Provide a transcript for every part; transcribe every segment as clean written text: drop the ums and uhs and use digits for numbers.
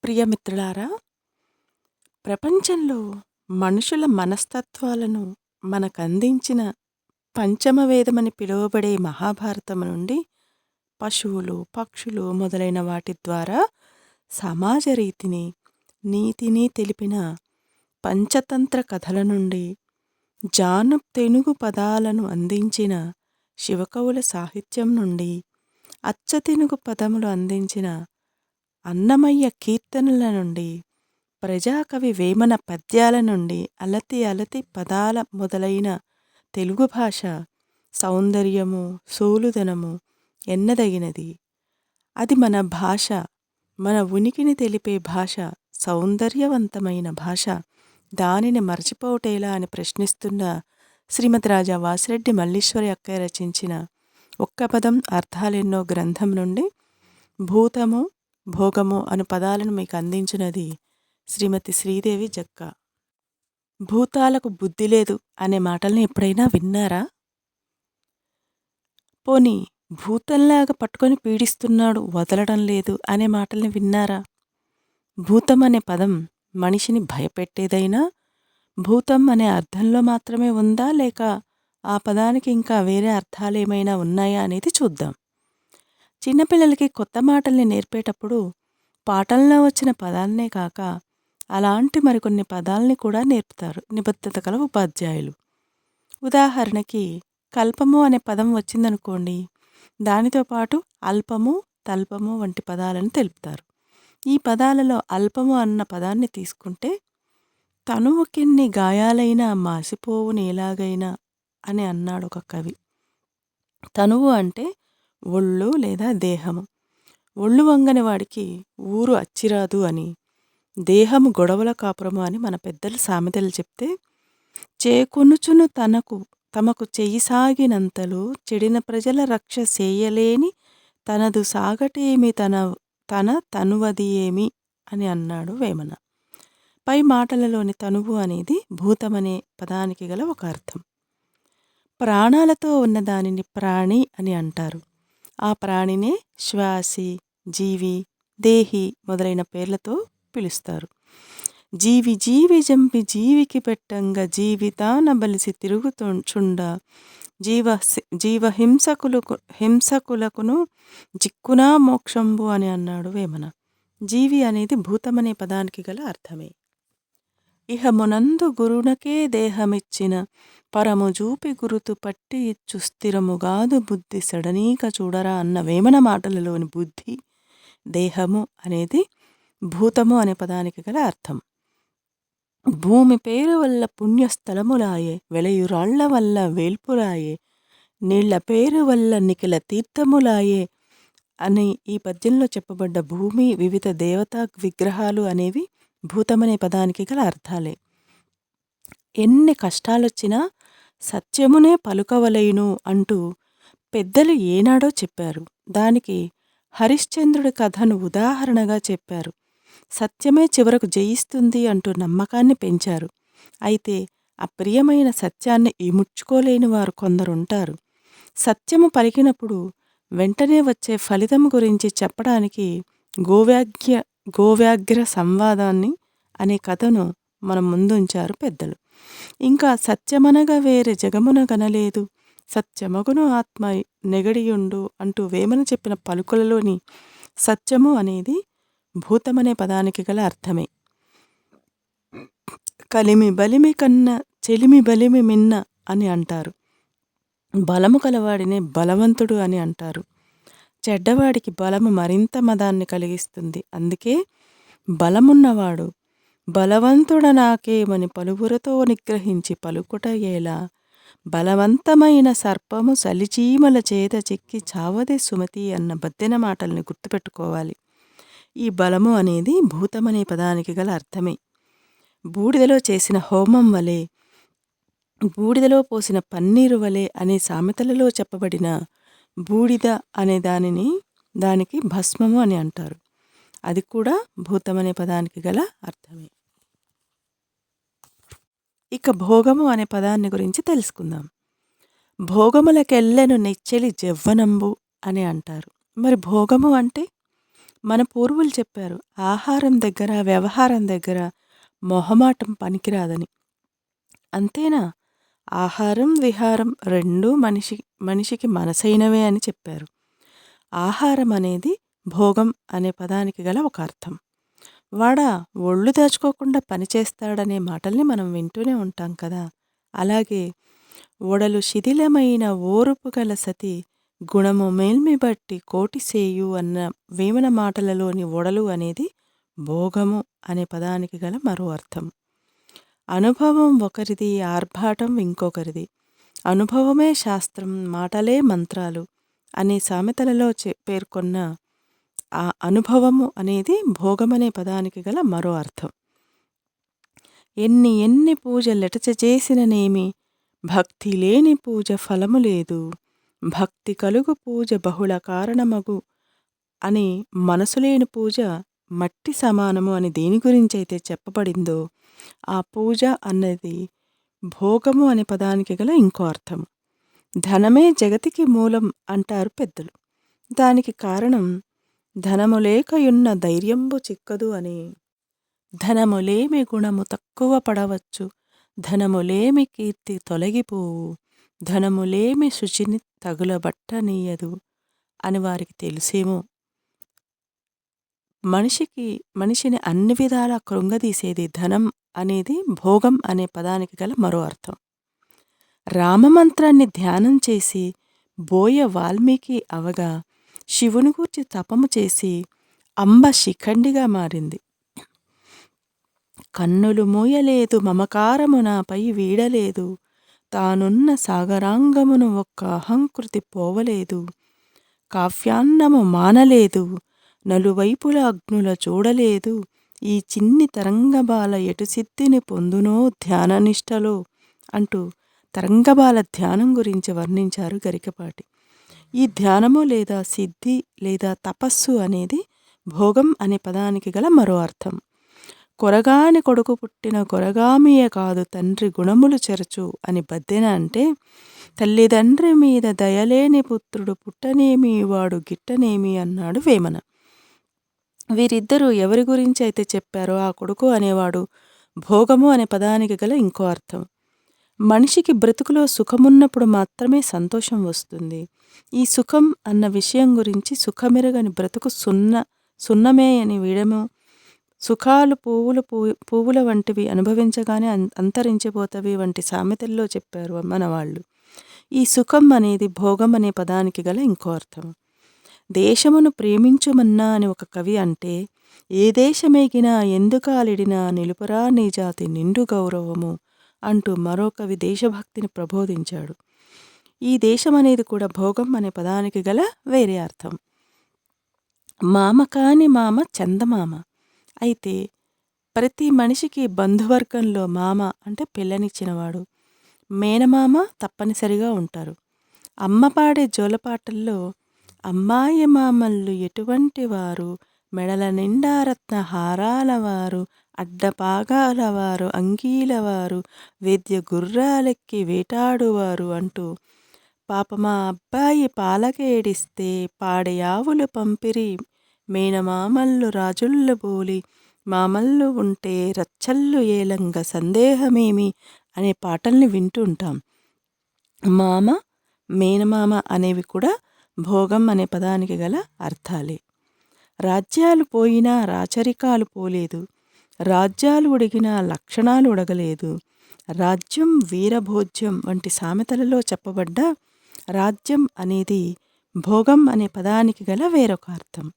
ప్రియమిత్రులారా, ప్రపంచంలో మనుషుల మనస్తత్వాలను మనకందించిన పంచమ వేదమని పిలువబడే మహాభారతం నుండి పశువులు, పక్షులు మొదలైన వాటి ద్వారా సమాజ రీతిని, నీతిని తెలిపిన పంచతంత్ర కథల నుండి జానతెనుగు పదాలను అందించిన శివకవుల సాహిత్యం నుండి అచ్చతెనుగు పదములు అందించిన అన్నమయ్య కీర్తనల నుండి ప్రజాకవి వేమన పద్యాల నుండి అలతి అలతి పదాల మొదలైన తెలుగు భాష సౌందర్యము, సోలుదనము ఎన్నదగినది. అది మన భాష, మన ఉనికిని తెలిపే భాష, సౌందర్యవంతమైన భాష. దానిని మరచిపోవటేలా అని ప్రశ్నిస్తున్న శ్రీమతి రాజా వాసిరెడ్డి మల్లీశ్వరి అక్కయ్య రచించిన ఒక్క పదం అర్థాలెన్నో గ్రంథం నుండి భూతము, భోగము అను పదాలను మీకు అందించినది శ్రీమతి శ్రీదేవి జక్కా. భూతాలకు బుద్ధి లేదు అనే మాటల్ని ఎప్పుడైనా విన్నారా? పోనీ భూతంలాగా పట్టుకొని పీడిస్తున్నాడు, వదలడం లేదు అనే మాటల్ని విన్నారా? భూతం అనే పదం మనిషిని భయపెట్టేదైనా భూతం అనే అర్థంలో మాత్రమే ఉందా, లేక ఆ పదానికి ఇంకా వేరే అర్థాలేమైనా ఉన్నాయా అనేది చూద్దాం. చిన్నపిల్లలకి కొత్త మాటల్ని నేర్పేటప్పుడు పాఠంలో వచ్చిన పదాలనే కాక అలాంటి మరికొన్ని పదాలని కూడా నేర్పుతారు నిబద్ధత గల ఉపాధ్యాయులు. ఉదాహరణకి కల్పము అనే పదం వచ్చిందనుకోండి, దానితో పాటు అల్పము, తల్పము వంటి పదాలను తెలుపుతారు. ఈ పదాలలో అల్పము అన్న పదాన్ని తీసుకుంటే తనువుకెన్ని గాయాలైనా మాసిపోవును ఎలాగైనా అని అన్నాడు ఒక కవి. తనువు అంటే ఒళ్ళు లేదా దేహము. ఒళ్ళు వంగని వాడికి ఊరు అచ్చిరాదు అని, దేహము గొడవల కాపురము అని మన పెద్దలు సామెతలు చెప్తే, చేకొనుచును తమకు చెయ్యి సాగినంతలో చెడిన ప్రజల రక్ష సేయలేని తనదు సాగటేమి తన తనువది ఏమి అని అన్నాడు వేమన. పై మాటలలోని తనువు అనేది భూతమనే పదానికి గల ఒక అర్థం. ప్రాణాలతో ఉన్న దానిని ప్రాణి అని అంటారు. ఆ ప్రాణినే శ్వాసి, జీవి, దేహి మొదలైన పేర్లతో పిలుస్తారు. జీవి జీవి జంపి జీవికి పెట్టంగా జీవితాన బలిసి తిరుగుచుండ జీవ హింసకులకును జిక్కునా మోక్షంబు అని అన్నాడు వేమన. జీవి అనేది భూతమనే పదానికి గల అర్థమే. ఇహమునందు గురునకే దేహమిచ్చిన పరము జూపి గురుతు పట్టి ఇచ్చు స్థిరముగాదు బుద్ధి సడనీక చూడరా అన్న వేమన మాటలలోని బుద్ధి, దేహము అనేది భూతము అనే పదానికి గల అర్థం. భూమి పేరు వల్ల పుణ్యస్థలములాయే, వెలయురాళ్ల వల్ల వేల్పులాయే, నీళ్ల పేరు వల్ల నిఖిల తీర్థములాయే అని ఈ పద్యంలో చెప్పబడ్డ భూమి, వివిధ దేవతా విగ్రహాలు అనేవి భూతమనే పదానికి గల అర్థాలే. ఎన్ని కష్టాలొచ్చినా సత్యమునే పలుకవలయును అంటూ పెద్దలు ఏనాడో చెప్పారు. దానికి హరిశ్చంద్రుడి కథను ఉదాహరణగా చెప్పారు. సత్యమే చివరకు జయిస్తుంది అంటూ నమ్మకాన్ని పెంచారు. అయితే అప్రియమైన సత్యాన్ని ఇముడ్చుకోలేని వారు కొందరుంటారు. సత్యము పలికినప్పుడు వెంటనే వచ్చే ఫలితం గురించి చెప్పడానికి గోవ్యాఘ్ర సంవాదాన్ని అనే కథను మనం ముందుంచారు పెద్దలు. ఇంకా సత్యమనగా వేరే జగమున గనలేదు, సత్యమగును ఆత్మ నెగడియుండు అంటూ వేమన చెప్పిన పలుకులలోని సత్యము అనేది భూతమనే పదానికి గల అర్థమే. కలిమి బలిమి కన్న చెలిమి బలిమి మిన్న అని అంటారు. బలము కలవాడినే బలవంతుడు అని అంటారు. చెడ్డవాడికి బలము మరింత మదాన్ని కలిగిస్తుంది. అందుకే బలమున్నవాడు బలవంతుడ నాకేమని పలువురతో నిగ్రహించి పలుకుట ఎలా, బలవంతమైన సర్పము సలిచీమల చేత చిక్కి చావదే సుమతి అన్న బద్దెన మాటల్ని గుర్తుపెట్టుకోవాలి. ఈ బలము అనేది భూతమనే పదానికి గల అర్థమే. బూడిదలో చేసిన హోమం వలె, బూడిదలో పోసిన పన్నీరు వలె అనే సామెతలలో చెప్పబడిన బూడిద అనే దానికి భస్మము అని అంటారు. అది కూడా భూతమనే పదానికి గల అర్థమే. ఇక భోగము అనే పదాన్ని గురించి తెలుసుకుందాం. భోగములకెల్లెను నెచ్చెలి జవ్వనంబు అని అంటారు. మరి భోగము అంటే మన పూర్వులు చెప్పారు, ఆహారం దగ్గర, వ్యవహారం దగ్గర మొహమాటం పనికిరాదని. అంతేనా? ఆహారం, విహారం రెండూ మనిషికి మనసైనవే అని చెప్పారు. ఆహారం అనేది భోగం అనే పదానికి గల ఒక అర్థం. వాడా ఒళ్ళు దాచుకోకుండా పనిచేస్తాడనే మాటల్ని మనం వింటూనే ఉంటాం కదా! అలాగే ఒడలు శిథిలమైన ఓరుపు గల సతి గుణము మేల్మి బట్టి కోటిసేయు అన్న వేమన మాటలలోని ఒడలు అనేది భోగము అనే పదానికి గల మరో అర్థం. అనుభవం ఒకరిది, ఆర్భాటం ఇంకొకరిది. అనుభవమే శాస్త్రం, మాటలే మంత్రాలు అనే సామెతలలో పేర్కొన్న ఆ అనుభవము అనేది భోగమనే పదానికి గల మరో అర్థం. ఎన్ని ఎన్ని పూజలెటచ చేసిననేమి, భక్తి లేని పూజ ఫలము లేదు. భక్తి కలుగు పూజ బహుళ కారణమగు అని మనసు లేని పూజ మట్టి సమానము అని దేని గురించి అయితే చెప్పబడిందో ఆ పూజ అన్నది భోగము అనే పదానికి గల ఇంకో అర్థం. ధనమే జగతికి మూలం అంటారు పెద్దలు. దానికి కారణం ధనము లేకయున్న ధైర్యంబు చిక్కదు అని. ధనములేమి గుణము తక్కువ పడవచ్చు, ధనములేమి కీర్తి తొలగిపోవు, ధనములేమి శుచిని తగులబట్టనీయదు అని వారికి తెలుసేమో. మనిషిని అన్ని విధాలా కృంగదీసేది ధనం అనేది భోగం అనే పదానికి గల మరో అర్థం. రామమంత్రాన్ని ధ్యానం చేసి బోయ వాల్మీకి అవగా శివుని గూర్చి తపము చేసి అంబ శిఖండిగా మారింది. కన్నులు మూయలేదు మమకారము నాపై వీడలేదు, తానున్న సాగరాంగమును ఒక్క అహంకృతి పోవలేదు, కావ్యాన్నము మానలేదు, నలువైపుల అగ్నుల చూడలేదు, ఈ చిన్ని తరంగబాల ఎటు సిద్ధిని పొందునో ధ్యాననిష్టలో అంటూ తరంగబాల ధ్యానం గురించి వర్ణించారు గరికపాటి. ఈ ధ్యానము లేదా సిద్ధి లేదా తపస్సు అనేది భోగం అనే పదానికి గల మరో అర్థం. కొరగాని కొడుకు పుట్టిన కొరగామియ కాదు తండ్రి గుణములు చెరచు అని బద్దెన అంటే, తల్లిదండ్రి మీద దయలేని పుత్రుడు పుట్టనేమి వాడు గిట్టనేమి అన్నాడు వేమన. వీరిద్దరూ ఎవరి గురించి అయితే చెప్పారో ఆ కొడుకు అనేవాడు భోగము అనే పదానికి గల ఇంకో అర్థం. మనిషికి బ్రతుకులో సుఖమున్నప్పుడు మాత్రమే సంతోషం వస్తుంది. ఈ సుఖం అన్న విషయం గురించి సుఖమెరగని బ్రతుకు సున్నమే అని వీడము, సుఖాలు పువ్వుల వంటివి అనుభవించగానే అంతరించిపోతవి వంటి సామెతల్లో చెప్పారు మన వాళ్ళు. ఈ సుఖం అనేది భోగం అనే పదానికి గల ఇంకో అర్థం. దేశమును ప్రేమించుమన్నా అని ఒక కవి అంటే, ఏ దేశమేగినా ఎందుకాలిడినా నిలుపరా నీ జాతి నిండు గౌరవము అంటూ మరో కవి దేశభక్తిని ప్రబోధించాడు. ఈ దేశం అనేది కూడా భోగం అనే పదానికి గల వేరే అర్థం. మామ కాని మామ చందమామ. అయితే ప్రతి మనిషికి బంధువర్గంలో మామ అంటే పిల్లనిచ్చినవాడు, మేనమామ తప్పనిసరిగా ఉంటారు. అమ్మ పాడే జోలపాటల్లో అమ్మాయి మామల్లు ఎటువంటి వారు, మెడల నిండా రత్న హారాలవారు, అడ్డపాగాలవారు, అంగీలవారు, వేద్య గుర్రాలెక్కి వేటాడువారు అంటూ పాపమా అబ్బాయి పాలకేడిస్తే పాడయావులు పంపిరి, మేనమామల్లు రాజుళ్ళు బోలి మామల్లు ఉంటే రచ్చల్లు ఏలంగ సందేహమేమి అనే పాటల్ని వింటూ ఉంటాం. మామ, మేనమామ అనేవి కూడా భోగం అనే పదానికి గల అర్థాలే. రాజ్యాలు పోయినా రాచరికాలు పోలేదు, రాజ్యాలు ఉడిగినా లక్షణాలు ఉడగలేదు, రాజ్యం వీరభోజ్యం వంటి సామెతలలో చెప్పబడ్డ రాజ్యం అనేది భోగం అనే పదానికి గల వేరొక అర్థం.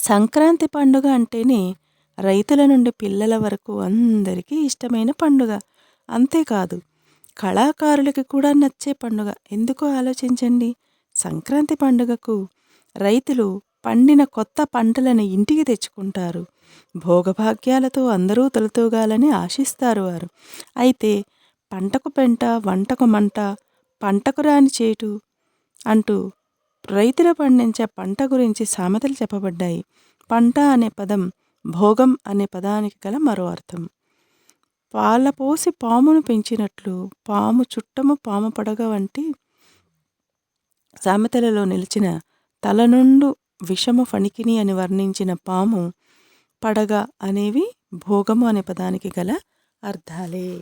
సంక్రాంతి పండుగ అంటేనే రైతుల నుండి పిల్లల వరకు అందరికీ ఇష్టమైన పండుగ. అంతేకాదు కళాకారులకి కూడా నచ్చే పండుగ. ఎందుకో ఆలోచించండి. సంక్రాంతి పండుగకు రైతులు పండిన కొత్త పంటలను ఇంటికి తెచ్చుకుంటారు. భోగభాగ్యాలతో అందరూ తొలతూగాలని ఆశిస్తారు వారు. అయితే పంటకు పెంట, వంటకు మంట, పంటకు రాని చేటు అంటూ రైతులు పండించే పంట గురించి సామెతలు చెప్పబడ్డాయి. పంట అనే పదం భోగం అనే పదానికి గల మరో అర్థం. పాలపోసి పామును పెంచినట్లు పాము చుట్టము పాము పడగ వంటి సామెతలలో నిలిచిన తలనుండు విషము ఫణికిని అని వర్ణించిన పాము, పడగ అనేవి భోగము అనే పదానికి గల అర్థాలే.